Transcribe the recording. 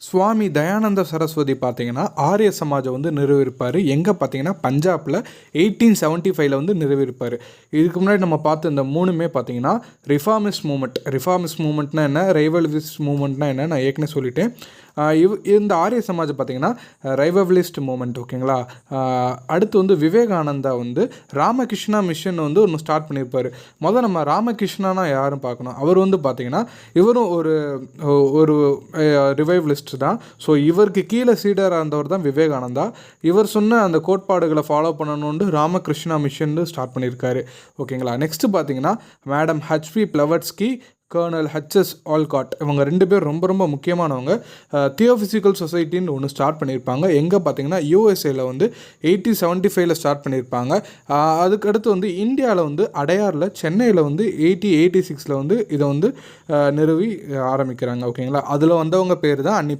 சுவாமி தயானந்த சரஸ்வதி பார்த்தீங்கன்னா ஆரிய சமாஜை வந்து நிறுவியிருப்பார். எங்கே பார்த்தீங்கன்னா பஞ்சாபில் 1875 வந்து நிறுவியிருப்பார். இதுக்கு முன்னாடி நம்ம பார்த்த இந்த மூணுமே பார்த்தீங்கன்னா ரிஃபார்மிஸ்ட் மூமெண்ட்னா என்ன, ரைவலிஸ்ட் மூமெண்ட்னா என்ன நான் ஏற்கனவே சொல்லிட்டேன். இந்த ஆரிய சமாஜ் பார்த்தீங்கன்னா ரைவலிஸ்ட் மூமெண்ட். ஓகேங்களா. அடுத்து வந்து விவேகானந்தா வந்து ராமகிருஷ்ணா மிஷன் வந்து ஒன்று ஸ்டார்ட் பண்ணியிருப்பார். முதல் நம்ம ராமகிருஷ்ணானா யாரும் பார்க்கணும். அவர் வந்து பார்த்தீங்கன்னா இவரும் ஒரு ரிவைவலிஸ்ட் தான். ஸோ இவருக்கு கீழே சீடராக இருந்தவர் தான் விவேகானந்தா. இவர் சொன்ன அந்த கோட்பாடுகளை ஃபாலோ பண்ணணுன்னு ராமகிருஷ்ணா மிஷன் ஸ்டார்ட் பண்ணியிருக்காரு. ஓகேங்களா. நெக்ஸ்ட்டு பார்த்தீங்கன்னா madam HP Blavatsky, colonel HS Olcott, இவங்க 2 பேர் ரொம்ப ரொம்ப முக்கியமானவங்க. தியோஃபிசிக்கல் சொசைட்டின்னு ஒன்று ஸ்டார்ட் பண்ணியிருப்பாங்க. எங்கே பார்த்தீங்கன்னா யூஎஸ்ஏல வந்து 1875 ஸ்டார்ட் பண்ணியிருப்பாங்க. அதுக்கடுத்து வந்து இந்தியாவில் வந்து அடையாரில், சென்னையில் வந்து 1886 வந்து இதை வந்து நிறுவி ஆரம்பிக்கிறாங்க. ஓகேங்களா. அதில் வந்தவங்க பேர் தான் அன்னி